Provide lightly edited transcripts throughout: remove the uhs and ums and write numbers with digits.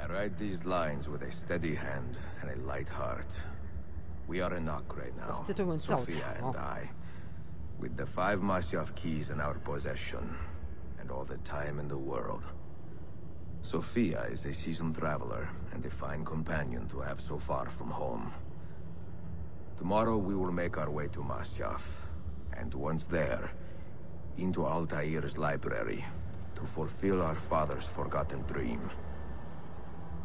I write these lines with a steady hand and a light heart. We are in Acre now, Sophia and I, with the 5 Masyaf keys in our possession, and all the time in the world. Sophia is a seasoned traveler, and a fine companion to have so far from home. Tomorrow we will make our way to Masyaf, and once there, into Altair's library, to fulfill our father's forgotten dream.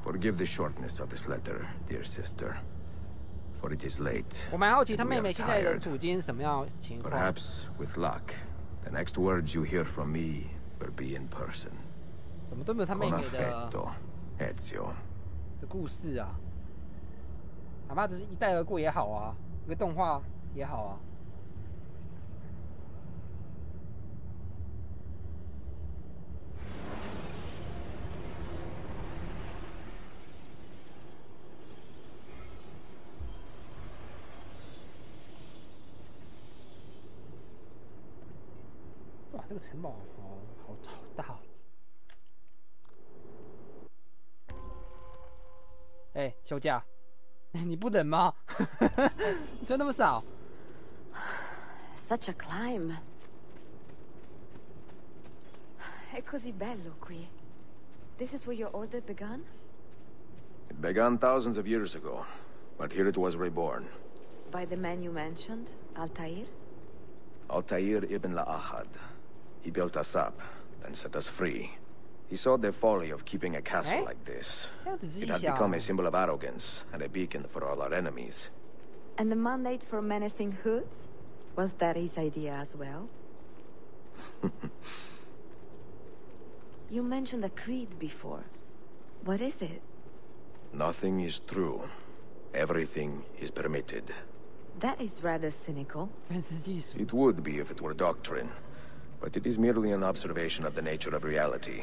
Forgive the shortness of this letter, dear sister. For it is late. 我蛮好奇他妹妹现在的处境是什么样情况。 Perhaps with luck, the next words you hear from me will be in person. 怎么都没有他妹妹的 Ezio 的故事啊？哪怕只是一带而过也好啊，一个动画也好啊。 哇，这个城堡好大哦！哎，休假，你不冷吗？你穿那么少。Such a climb. È così bello qui. This is where your order began? It began thousands of years ago, but here it was reborn. By the man you mentioned, Altair? Altair ibn La'ahad. He built us up, then set us free. He saw the folly of keeping a castle like this. It had become a symbol of arrogance and a beacon for all our enemies. And the mandate for menacing hoods? Was that his idea as well? You mentioned a creed before. What is it? Nothing is true. Everything is permitted. That is rather cynical. It would be if it were doctrine. But it is merely an observation of the nature of reality.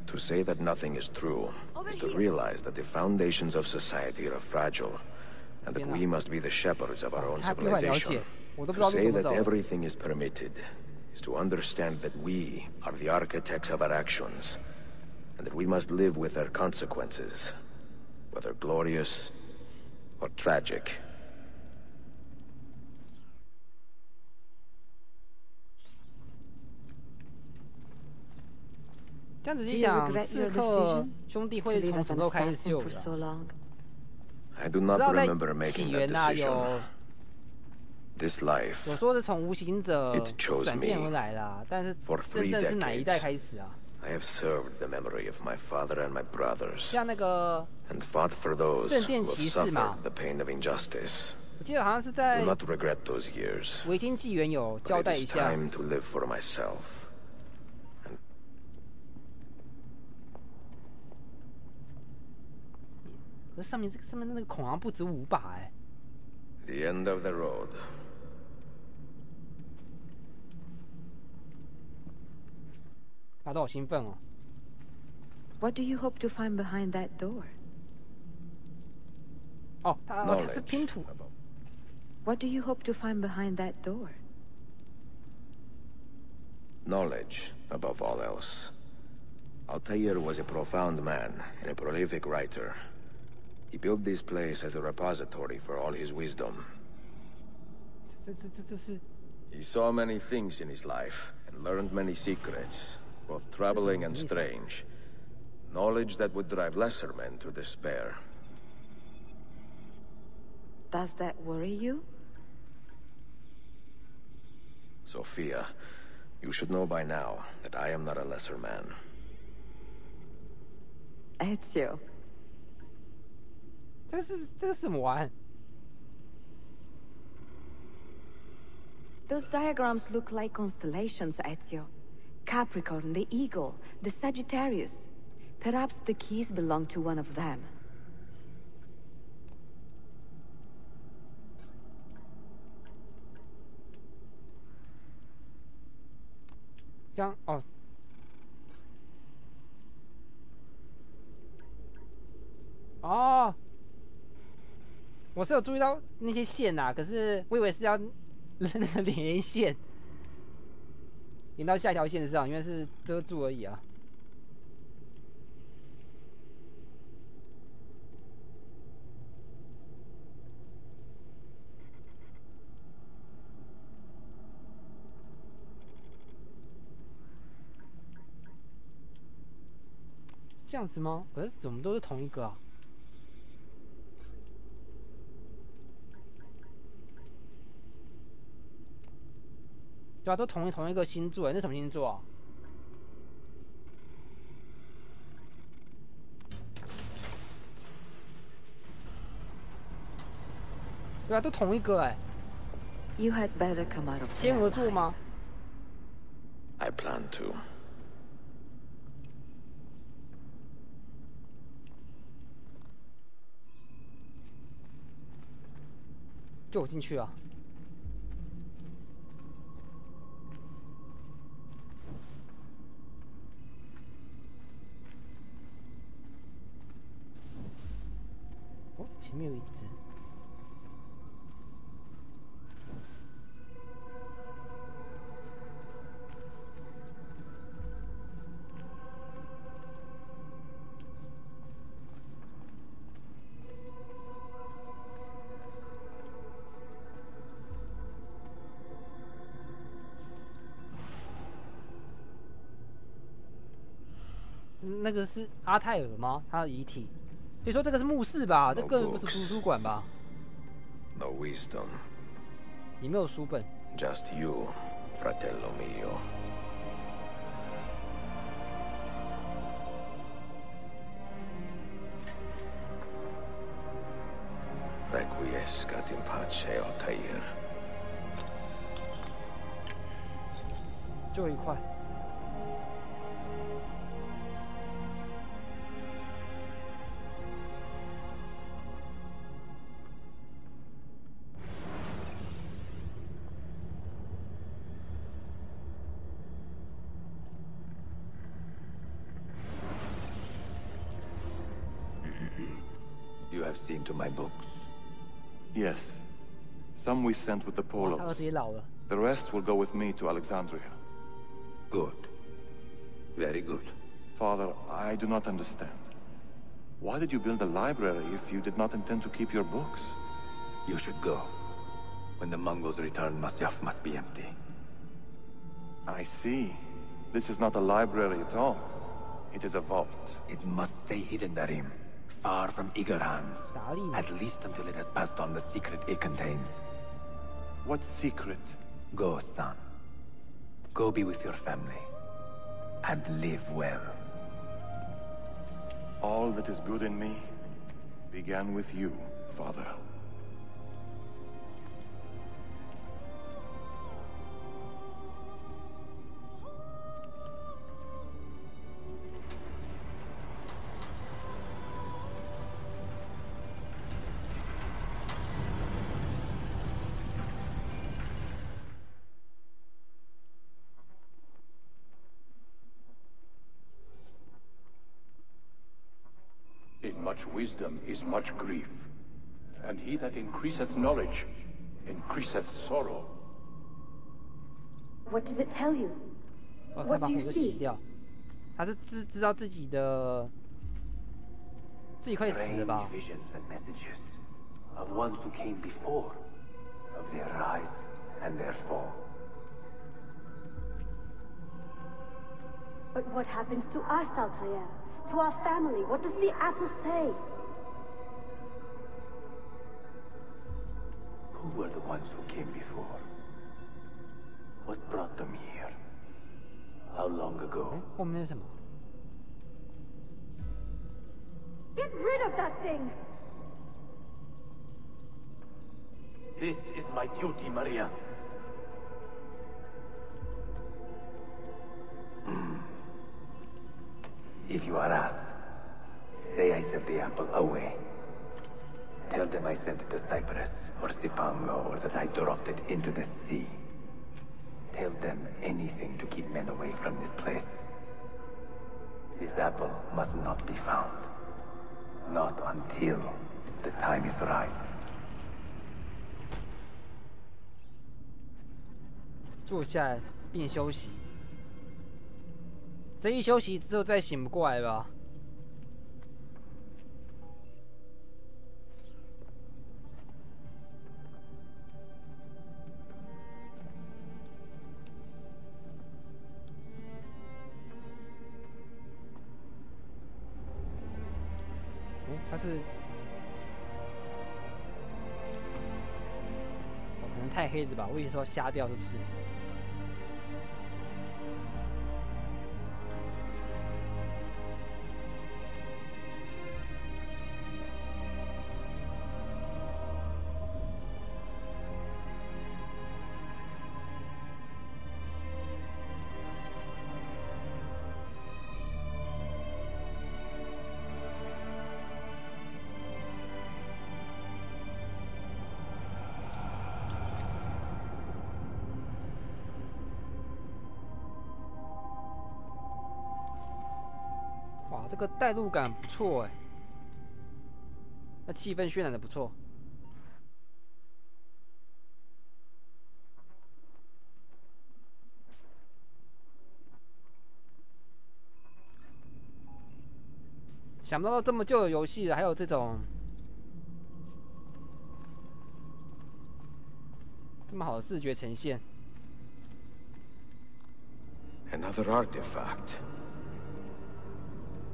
To say that nothing is true is to realize that the foundations of society are fragile, and that we must be the shepherds of our own civilization. To say that everything is permitted is to understand that we are the architects of our actions, and that we must live with their consequences, whether glorious or tragic. 这样仔细想，刺客兄弟会从什么时候开始救的？ I do not remember making that decision. 有 This life, 说是从无形者转变而来啦，但是真正是哪一代开始啊？ I have served the memory of my father and my brothers, 像那个 and fought for those 圣 who 殿 have 骑士嘛， suffered the pain of injustice. 我记得好像是在 Do not regret those years. 维京纪元有交 But 代 it 一 is 下。 time to live for myself. 可是上面那个孔好像不止5把哎。 The end of the road. 大家都好兴奋哦。 What do you hope to find behind that door? 哦，它是拼图。 What do you hope to find behind that door? Knowledge, above all else. Altair was a profound man and a prolific writer. He built this place as a repository for all his wisdom. 这是 He saw many things in his life and learned many secrets, both troubling and strange. Knowledge that would drive lesser men to despair. Does that worry you? Sophia, you should know by now that I am not a lesser man. Ezio. 这个是怎么玩？ Those diagrams look like constellations, Ezio. Capricorn, the Eagle, the Sagittarius. Perhaps the keys belong to one of them. 这样哦。 哦，我是有注意到那些线呐、可是我以为是要那个连线，连到下一条线上，原来是遮住而已啊。这样子吗？可是怎么都是同一个啊？对啊，都同一个星座，那什么星座啊？对啊，都同一个哎。You had better come out of 天鹅座吗 I plan to. 就我进去啊。哦，前面有椅子。那个是阿泰尔吗？他的遗体。所以说这个是墓室吧？这根本不是图书馆吧 No wisdom. 里面有书本。Just you, fratello mio. Requiescat in pace, Altair. 最后一块。You have seen to my books. Yes. Some we sent with the 他儿 Polos. 子也老了。 The rest will go with me to Alexandria. Good. Very good. Father, I do not understand. Why did you build a library if you did not intend to keep your books? You should go. When the Mongols return, Masyaf must be empty. I see. This is not a library at all. It is a vault. It must stay hidden, Darim. Far from eager hands. 达利嘛 At least until it has passed on the secret it contains. What secret? Go, son. Go be with your family. And live well. All that is good in me began with you, Father. In much wisdom is much grief, and he that increaseth knowledge increaseth sorrow. What does it tell you? 哦，他 What 把 do 胡 you 子洗 see? 掉。他是知道自己的，自己快死了 Strange 吧？ visions and messages of ones who came before, of their rise and their fall. But what happens to us, Altair? To our family? What does the apple say? Who were the ones who came before? What brought them here? How long ago? 后面是什么？ Get rid of that thing! This is my duty, Maria. If you are asked, say I sent the apple away. Tell them I sent it to Cyprus or Cipango, or that I dropped it into the sea. Tell them anything to keep men away from this place. This apple must not be found. Not until the time is right. 坐下来并休息。这一休息之后再醒不过来吧？它是，可能太黑了吧？我以为说瞎掉是不是？哇，这个代入感不错哎，那气氛渲染的不错。想不到这么旧的游戏了，还有这种这么好的视觉呈现。Another artifact.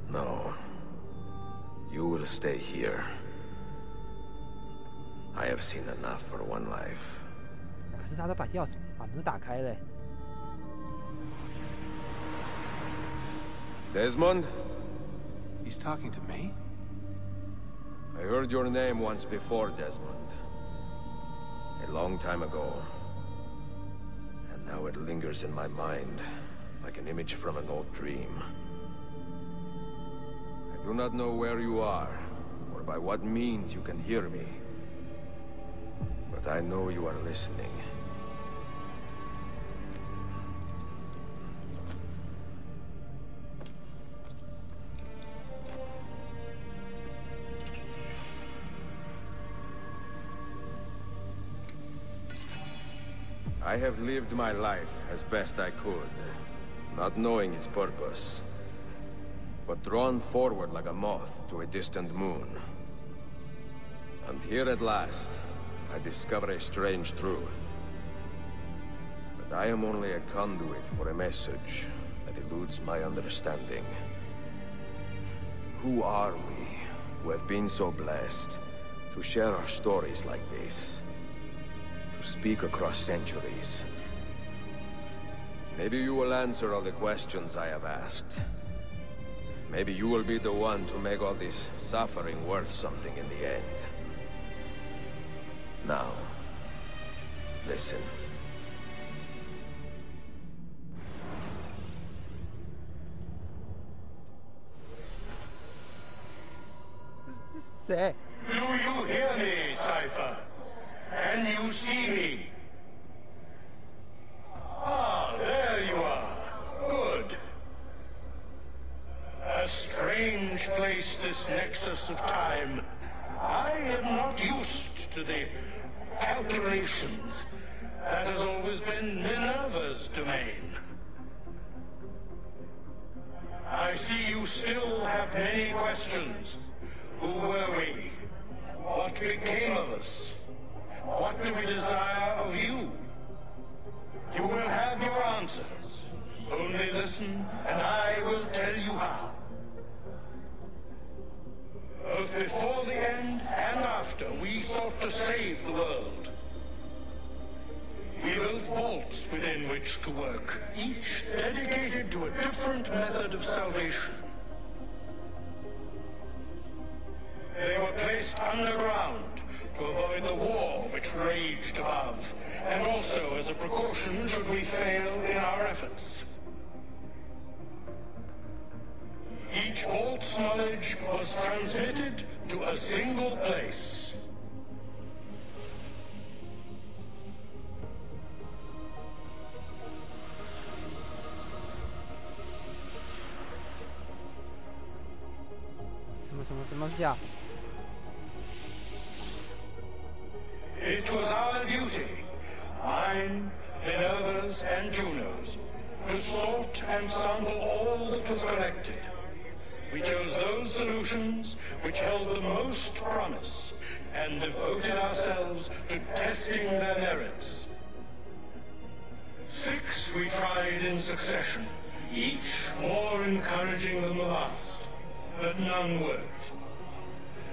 No. You will stay here. I have seen enough for one life. 可是他都把钥匙把门打开了。Desmond? He's talking to me? I heard your name once before, Desmond. A long time ago. And now it lingers in my mind, like an image from an old dream. I do not know where you are, or by what means you can hear me. But I know you are listening. I have lived my life as best I could, not knowing its purpose, but drawn forward like a moth to a distant moon. And here at last, I discover a strange truth. That I am only a conduit for a message that eludes my understanding. Who are we, who have been so blessed to share our stories like this? To speak across centuries. Maybe you will answer all the questions I have asked. Maybe you will be the one to make all this suffering worth something in the end. Now, listen. Say. Do you hear me, Cypher? Can you see me? Ah, there you are. Good. A strange place, this nexus of time. I am not used to the calculations. That has always been Minerva's domain. I see you still have many questions. Who were we? What became of us? What do we desire of you? You will have your answers. Only listen, and I will tell you how. Both before the end and after, we sought to save the world. We built vaults within which to work, each dedicated to a different method of salvation. They were placed underground to avoid the war which raged above, and also as a precaution should we fail in our efforts. Each vault's knowledge was transmitted to a single place. It was our duty, mine, Minerva's, and Juno's, to sort and sample all that was collected. We chose those solutions which held the most promise, and devoted ourselves to testing their merits. 6 we tried in succession, each more encouraging than the last, but none worked.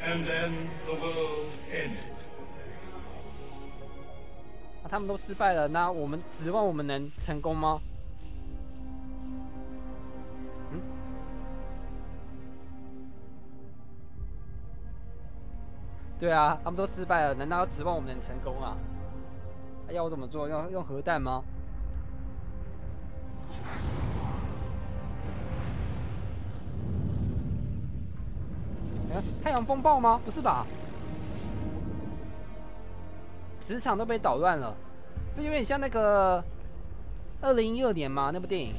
and then the world ended. 他们都失败了，那我们指望我们能成功吗？对啊，他们都失败了，难道要指望我们能成功啊？要我怎么做？要用核弹吗？太阳风暴吗？不是吧？职场都被捣乱了，这有点像那个2012年嘛，那部电影。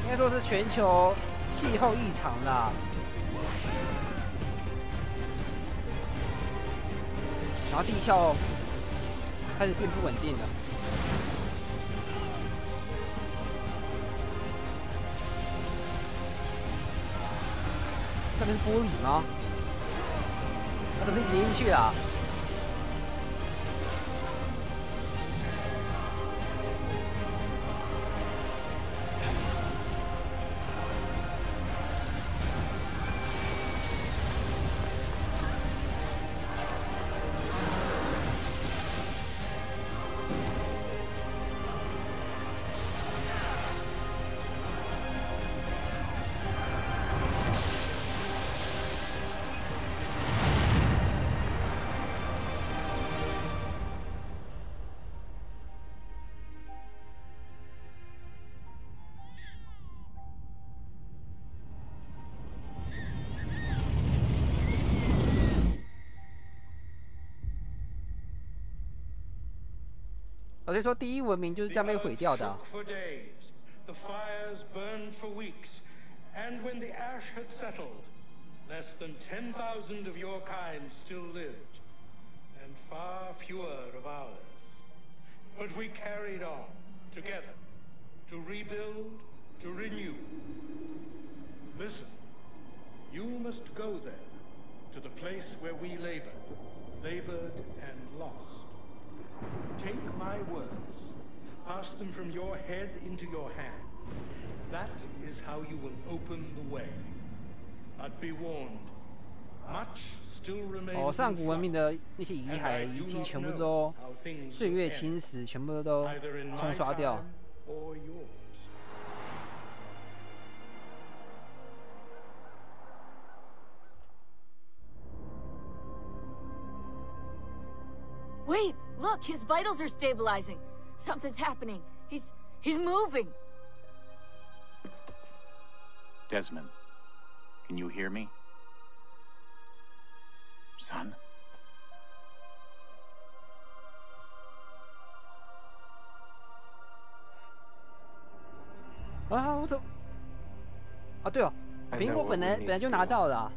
应该说是全球气候异常啦，然后地壳开始变不稳定了。这边是玻璃吗？它怎么连进去了？所以说，第一文明就是这样被毁掉的。The fires burned for weeks, and when the ash had settled, less than 10,000 of your kind still lived, and far fewer of ours. But we carried on, together, to rebuild, to renew. Listen, you must go there, to the place where we labored and lost. Take my words, pass them from your head into your hands. That is how you will open the way. But be warned, much still remains. 上古文明的那些遗骸遗迹全部都岁月侵蚀，全部都冲刷掉。Wait, look, his vitals are stabilizing. Something's happening. He's moving. Desmond, can you hear me? Son? 啊，我怎么？啊，对哦，苹果本来就拿到了啊。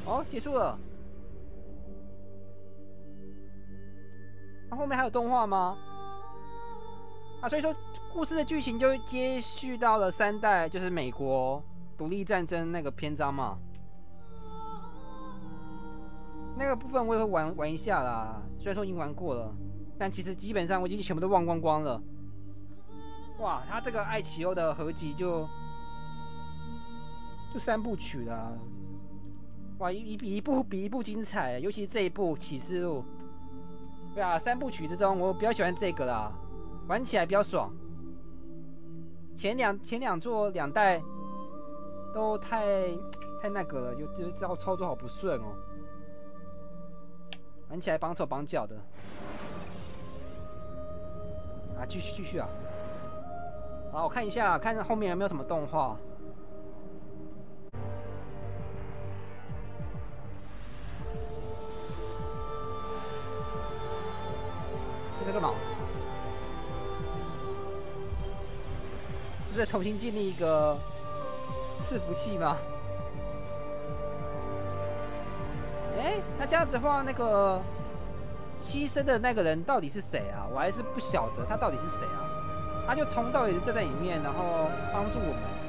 哦，结束了。那后面还有动画吗？啊，所以说故事的剧情就接续到了3代，就是美国独立战争那个篇章嘛。那个部分我也会玩一下啦，虽然说已经玩过了，但其实基本上我已经全部都忘光光了。哇，他这个爱奇欧的合集就3部曲啦。哇，一部比一部精彩，尤其是这一部《启示录》。对啊，3部曲之中，我比较喜欢这个啦，玩起来比较爽。前两座2代都太那个了，就是操作好不顺哦，玩起来绑手绑脚的。啊，继续啊！好，我看一下，看后面有没有什么动画。这干嘛？是重新建立一个伺服器吗？那这样子的话，那个牺牲的那个人到底是谁啊？我还是不晓得他到底是谁啊。他就从头到尾站在里面，然后帮助我们。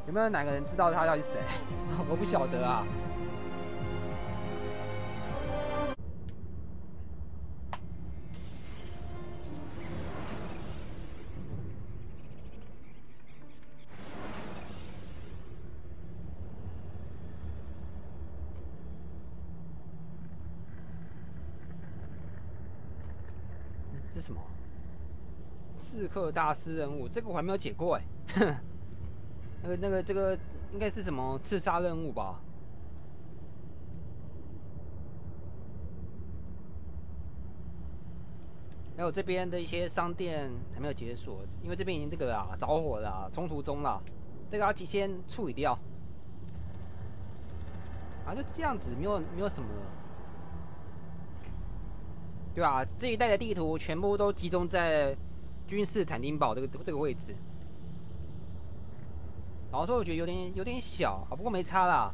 有没有哪个人知道他到底是谁？我不晓得啊。这是什么？刺客大师任务，这个我还没有解过哎。这个应该是什么刺杀任务吧？还有这边的一些商店还没有解锁，因为这边已经这个啦着火啦，冲突中啦，这个要先处理掉。啊，就这样子，没有什么了。对吧？这一带的地图全部都集中在君士坦丁堡这个位置。老实说，我觉得有点小，不过没差啦。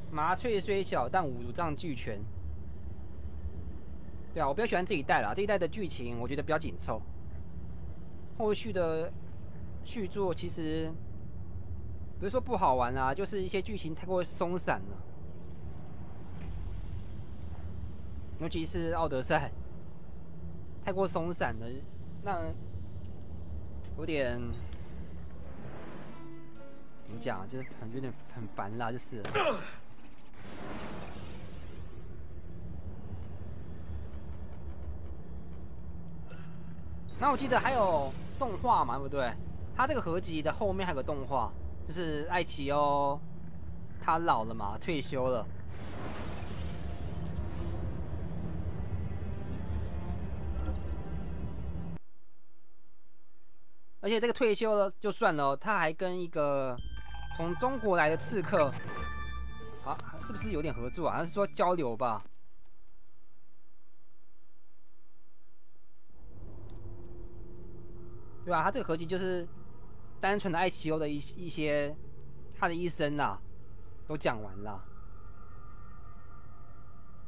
麻雀虽小，但五脏俱全。对啊，我比较喜欢这一代啦，这一代的剧情我觉得比较紧凑。后续的续作其实不是说不好玩啦，就是一些剧情太过松散了。尤其是奥德赛，太过松散了，让有点怎么讲，就是有点很烦啦，就是。那我记得还有动画嘛，对不对？它这个合集的后面还有个动画，就是艾奇欧他老了嘛，退休了。而且这个退休了就算了，他还跟一个从中国来的刺客，啊，是不是有点合作啊？好像是说交流吧。对吧？他这个合集就是单纯的艾奇欧的一些他的一生啦，都讲完了。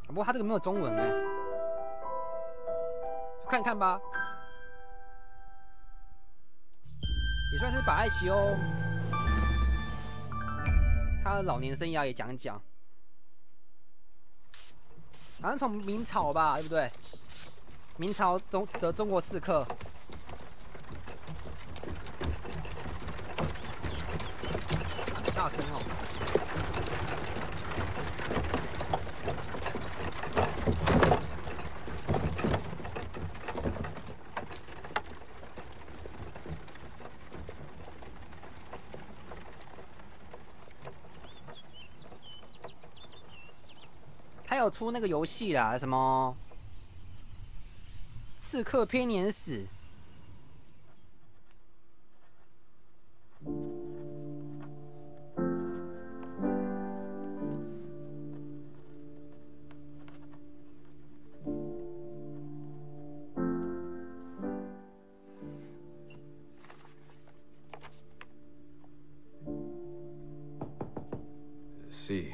不过他这个没有中文哎，看看吧。也算是把艾奇欧他的老年生涯也讲讲，好像从明朝吧，对不对？明朝的中国刺客，大声哦！还有出那个游戏啦，什么《刺客编年史》。See.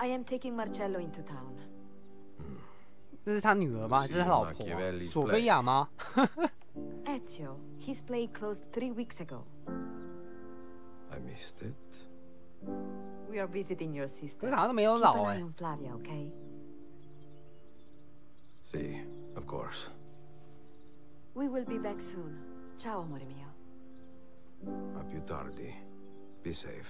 I am taking Marcello into town. 这是他女儿吗？这是他老婆啊？索菲亚吗？ Ezio, his play closed 3 weeks ago. I missed it. We are visiting your sister. 可是好像都没有老 Keep an 哎 eye。on Flavia, okay? See, of course. We will be back soon. Ciao, amore mio. A più tardi. Be safe.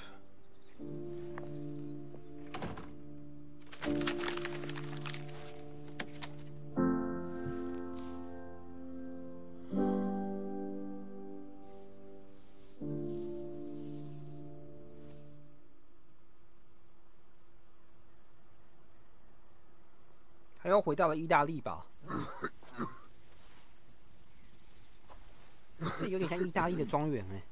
还要回到了意大利吧？这有点像意大利的庄园哎。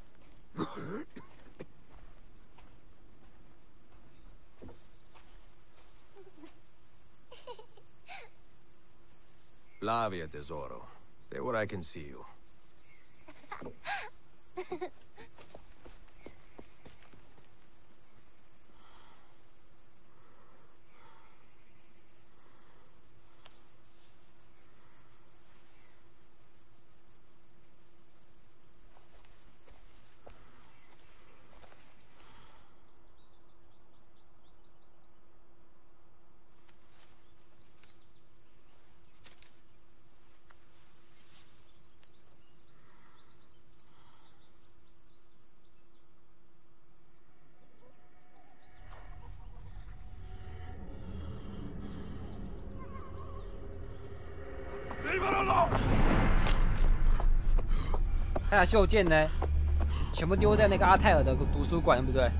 Flavia, tesoro. Stay where I can see you. 他的袖剑呢？全部丢在那个阿泰尔的图书馆，对不对？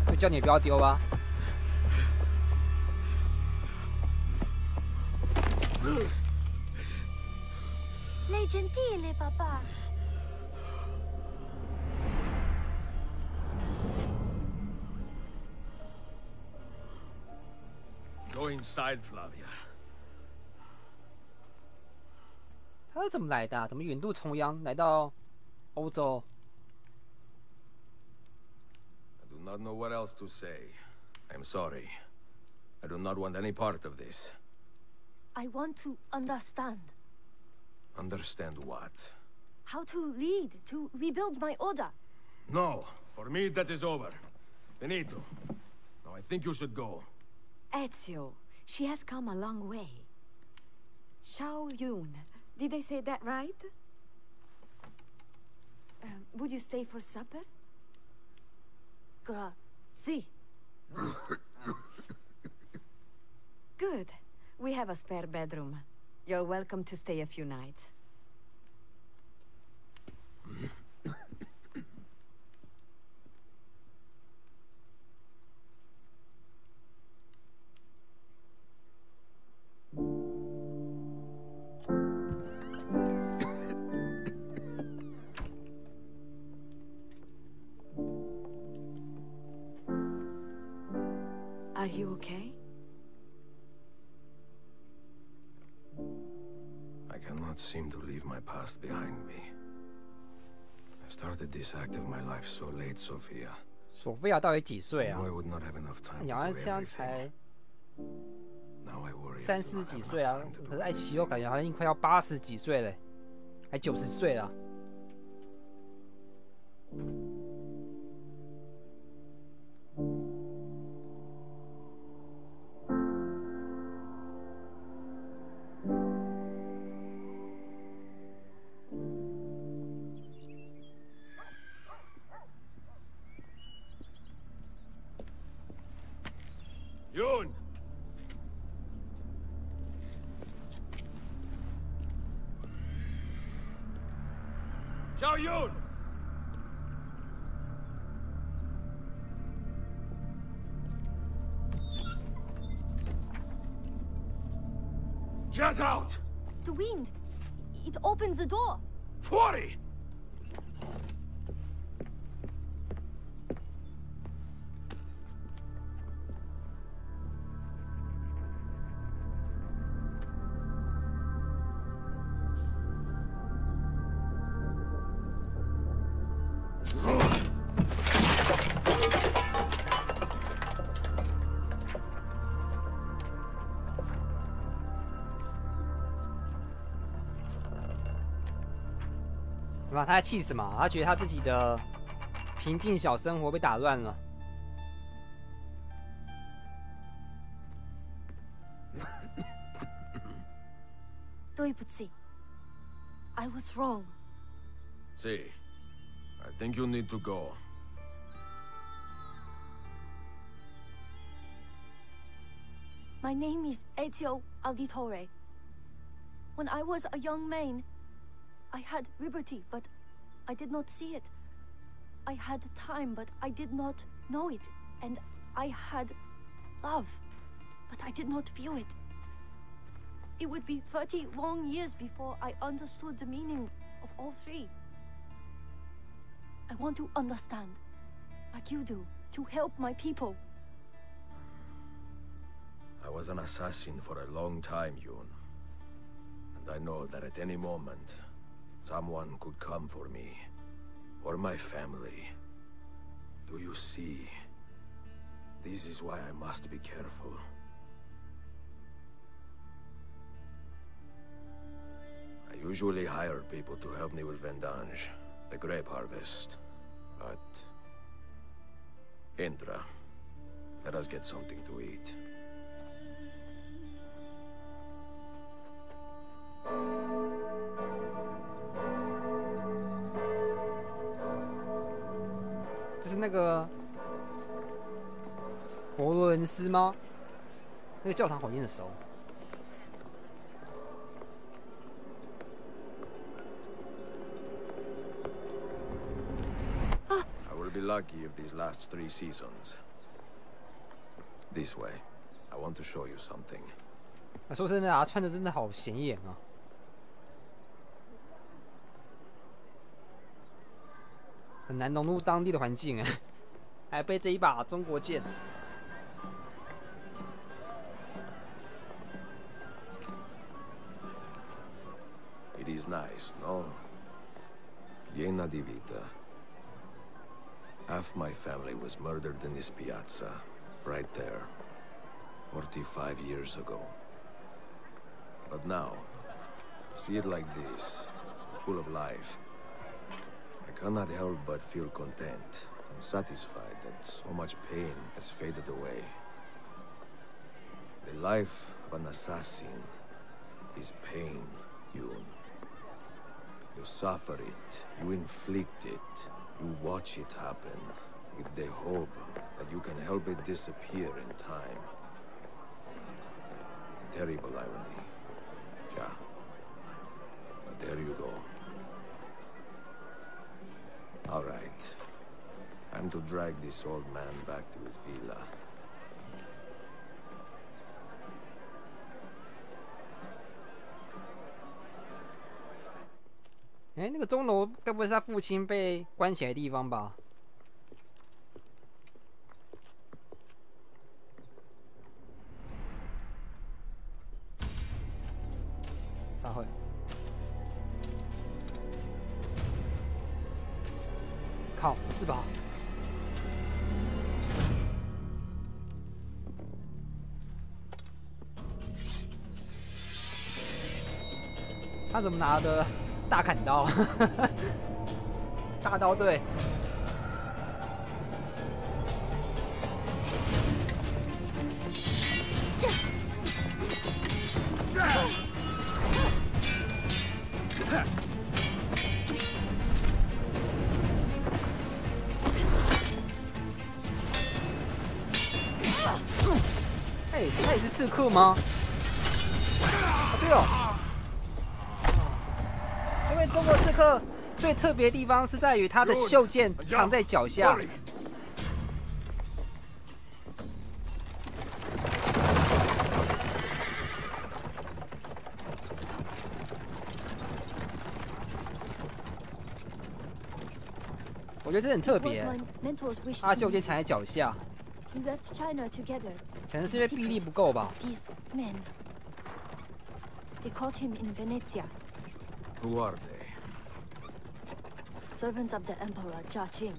就叫你不要丢吧。Lei gentile, papà. Go inside, Flavia. 他是怎么来的、啊？怎么远渡重洋来到欧洲 I do not know what else to say. I am sorry. I do not want any part of this. I want to understand. Understand what? How to lead, to rebuild my order. No. For me, that is over. Benito. Now I think you should go. Ezio, she has come a long way. Xiao Yun. Did I say that right? Would you stay for supper? Grazie. Good. We have a spare bedroom. You're welcome to stay a few nights. Are you okay? I cannot seem to leave my past behind me. I started this act of my life so late, Sophia. 索菲亚到底几岁啊？ I would not have enough time 你 to 好像 do 现在 everything. 才 Now I worry I 30 do not 几 have 岁 enough 啊， time to 可 do 是艾 everything. 奇欧感觉好像已经快要80几岁了，还90岁了。Yun! Xiao Yun! Get out! The wind. It opens the door. Fuori!他在气什么？他觉得他自己的平静小生活被打乱了。对不起. I was wrong. See, I think you need to go. My name is Ezio Auditore. When I was a young man, I had liberty, but I did not see it. I had time, but I did not know it. And I had love, but I did not feel it. It would be 30 long years before I understood the meaning of all three. I want to understand, like you do, to help my people. I was an assassin for a long time, Yun. I know that at any moment, someone could come for me, or my family. Do you see? This is why I must be careful. I usually hire people to help me with vendange, the grape harvest. But... Indra, let us get something to eat. 就是那个佛罗伦斯吗？那个教堂好眼熟。I will be lucky if these last 3 seasons. This way. I want to show you something. 说真的啊，穿的真的好显眼啊！很难融入当地的环境哎，还背这一把中国剑。It is nice, no? Piena di vita. Half my family was murdered in this piazza, right there, 45 years ago. But now, see it like this, so full of life. I cannot help but feel content and satisfied that so much pain has faded away. The life of an assassin is pain, Yoon. You suffer it, you inflict it, you watch it happen, with the hope that you can help it disappear in time. A terrible irony, ja. But there you go. All right. Time to drag this old man back to his villa. 那个钟楼该不会是他父亲被关起来的地方吧？撒会。靠，不是吧？他怎么拿的大砍刀？大刀队。他也是刺客吗？对哦。因为中国刺客最特别的地方是在于他的袖剑藏在脚下。我觉得这很特别，他袖剑藏在脚下。可能是因为臂力不够吧。They caught him in Venezia. Who are they? Servants of the Emperor Jia Qing.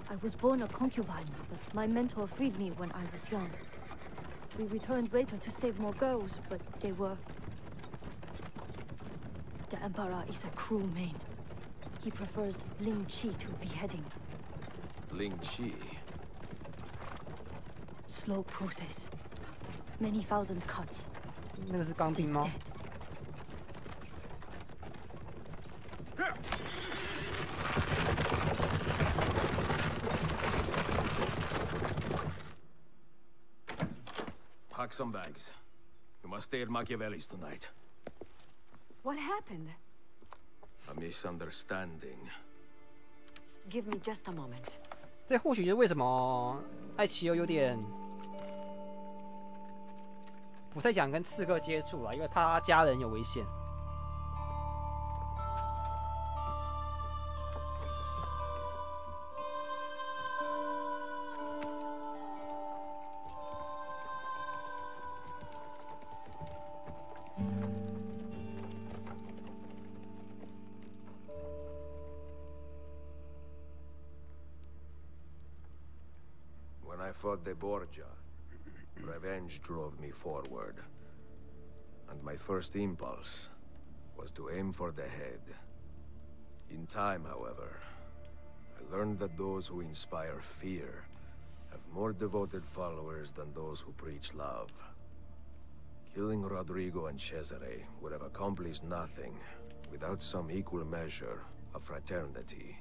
I was born a concubine, but my mentor freed me when I was young. We returned later to save more girls, but they were... The Emperor is a cruel man. He prefers Ling Qi to beheading. Ling Qi? Slow process. Many thousand cuts. 那个是钢钉吗？ Pack some bags. You must stay at Machiavelli's tonight. What happened? A misunderstanding. Give me just a moment. 这或许是为什么艾奇欧有点不太想跟刺客接触了，因为怕他家人有危险。fought the Borgia, revenge drove me forward. And my first impulse was to aim for the head. In time, however, I learned that those who inspire fear have more devoted followers than those who preach love. Killing Rodrigo and Cesare would have accomplished nothing without some equal measure of fraternity.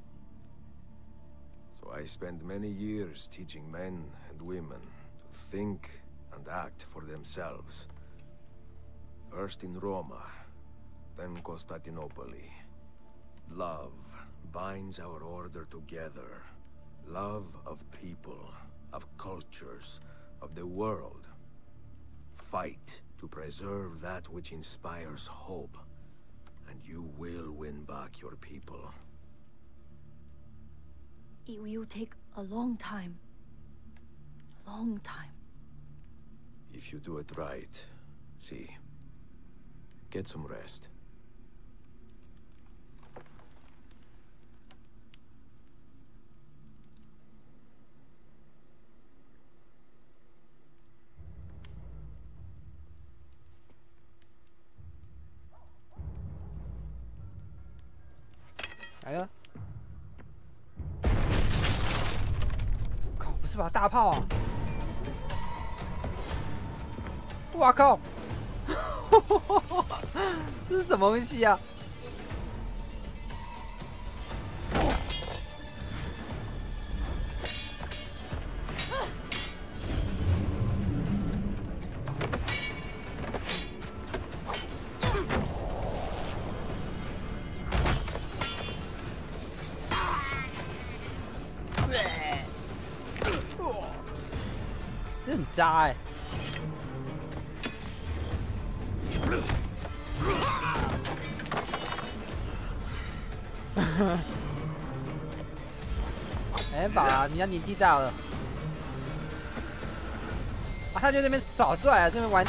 So I spent many years teaching men and women to think and act for themselves. First in Roma, then Constantinople. Love binds our order together. Love of people, of cultures, of the world. Fight to preserve that which inspires hope, and you will win back your people. It will take a long time. Long time. If you do it right, see. Get some rest. 来了！靠，不是吧？大炮啊！哇靠！这是什么东西啊？这很渣哎！没办法，人家年纪大了。啊，他就在那边耍帅啊，这边玩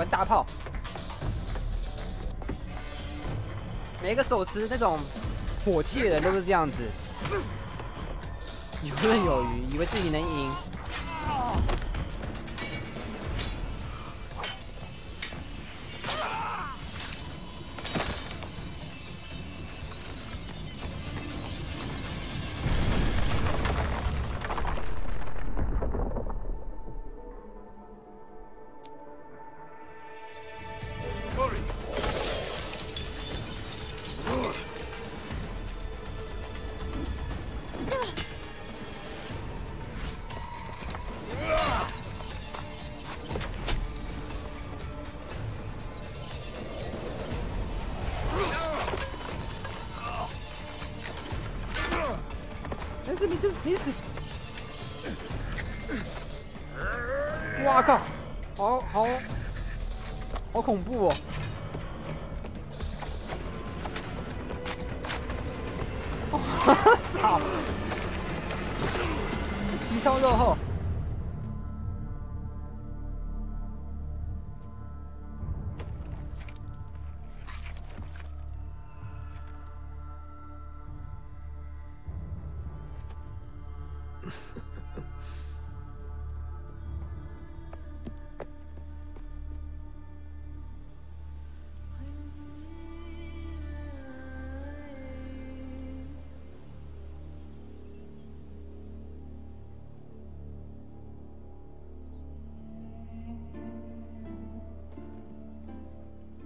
大炮。每一个手持那种火器的人都是这样子，游刃有余，以为自己能赢。没死！哇靠，好恐怖哦！操！皮糙肉厚。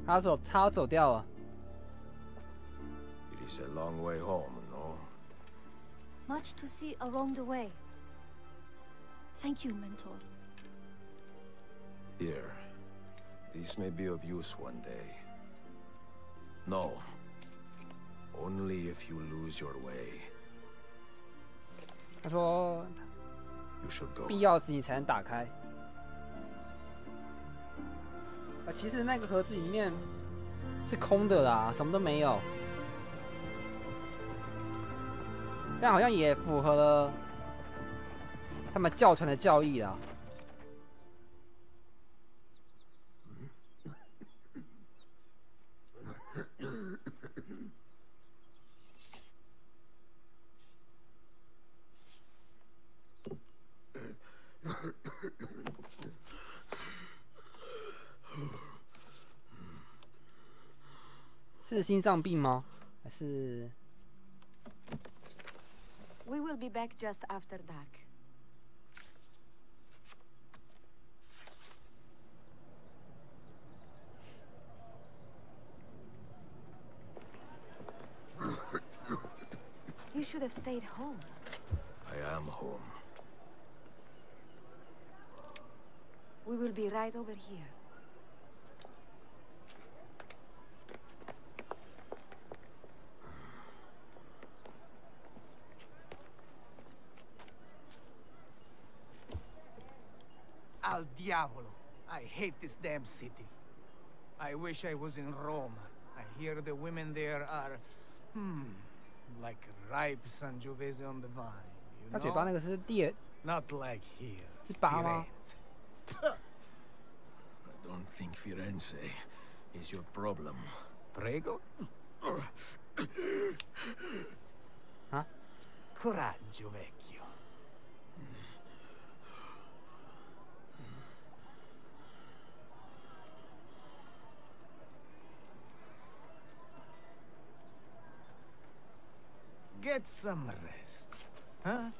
他要走掉了。It is a long way home, no? Much to see along the way. Thank you, Mentor. Here. This may be of use one day. No. Only if you lose your way. 他说 You should go. 必要时你才能打开。其实那个盒子里面是空的啦，什么都没有。但好像也符合了他们教团的教义啦。是心脏病吗？还是 We will be back just after dark. You should have stayed home. I am home. We will be right over here. Al diavolo! I hate this damn city. I wish I was in Rome. I hear the women there are, like ripe Sangiovese on the vine. 他嘴巴那个是第二， Not like here. 是拔吗？ I don't think Firenze is your problem. Prego? 啊 Coraggio, vecchio. Get some rest, huh?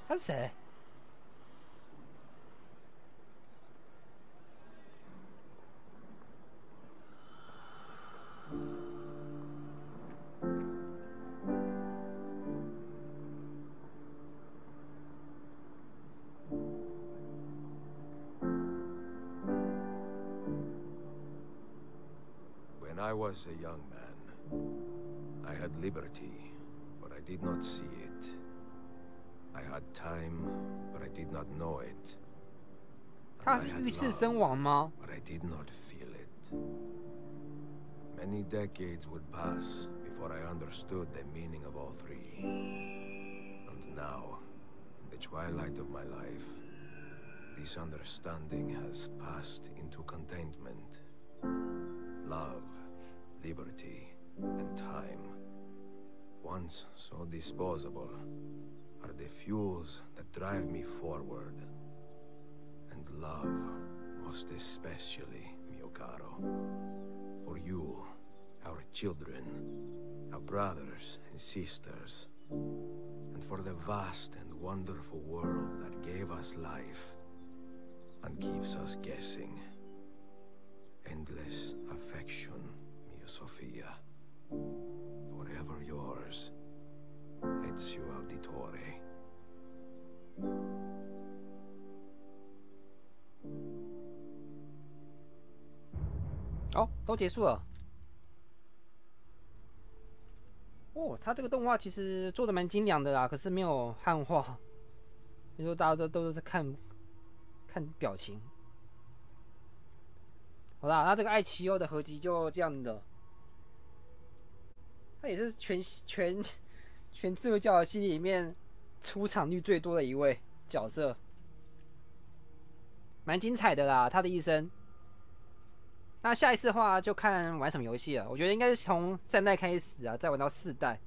他是谁？ When I was a young man, I had liberty, but I did not see it. I had time, but I did not know it. 他是遇刺身亡吗？ But I did not feel it. Many decades would pass before I understood the meaning of all three. And now, in the twilight of my life, this understanding has passed into contentment. Love, liberty, and time, once so disposable, are the fuels that drive me forward. And love, most especially, mio caro. For you, our children, our brothers and sisters, and for the vast and wonderful world that gave us life and keeps us guessing. Endless affection, mia Sofia. Forever yours, Ezio Auditore. 哦，都结束了。哦，他这个动画其实做的蛮精良的啦，可是没有汉化，你说大家都是看表情。好啦，那这个爱奇欧的合集就这样的。他也是全刺客教条系列里面出场率最多的一位角色，蛮精彩的啦，他的一生。那下一次的话就看玩什么游戏了，我觉得应该是从3代开始啊，再玩到4代。